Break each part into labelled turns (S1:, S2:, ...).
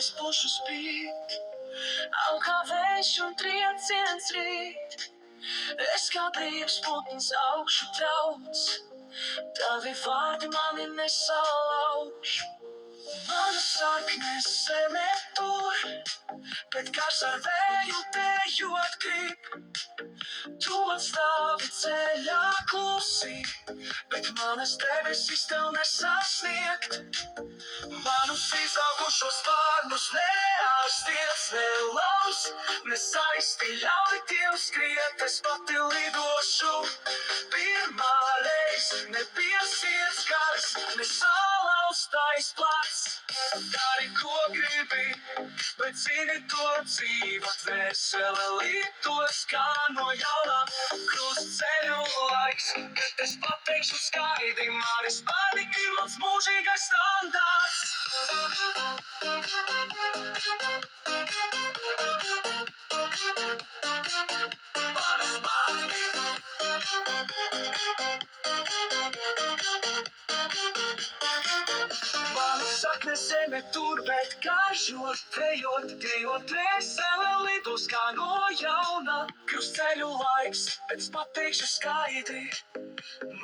S1: es pušu spīd, aug kā vējš un trieciens rīt. Es kā brīvs putns augšu trauc, tavi vārdi mani nesalauž. Mana saknes zemē tur, bet kārs ar vēju dejot grib. Tu atstāvi ceļā klusi, bet manas debesis tev nesasniegt. Manus izaugušos spārnus neārsties, nelauz, nesaisti, ļauj tiem skriet, es pati lidošu. Pirmā reize nepiesiets gars, nesalauztais plats. Dari, ko gribi, bet zini to dzīva dvēsele lītos kā no jaunā. Krustceļu laiks, kad es pateikšu skaidri, manis pārīgi ir mans mūžīgais standārts. Manas saknes zeme tur, bet garšot, tejot, dvēsele lidos kā no jauna. Krustceļu laiks, bet es pateikšu skaidri,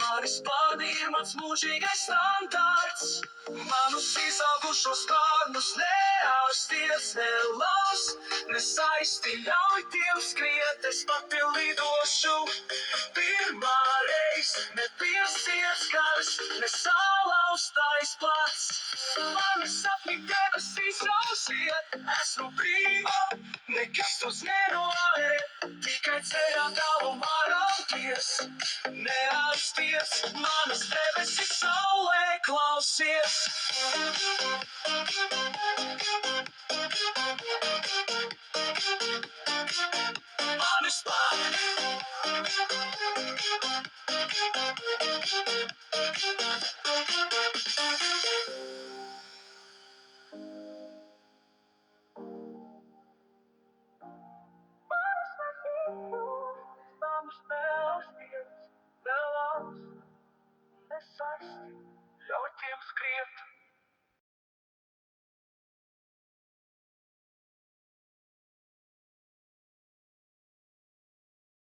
S1: manis spārni ir mans mūžīgais standārts. Manus izaugušos spārnus neārsties, nelauz, nesaisti, ļauj tiem skriet, es pati lidošu. Pirmā reize nepiesiets gars, nesalauztais plats. Mani sapņi debesīs rausiet, esmu brīva, nekas tos nenoē. Tikai ceļā tālumā rauties, neārsties, manas debesis saulē klausies. Mani spārni. Manas neārsties, nelauz, nesaisti, ļauj tiem skriet.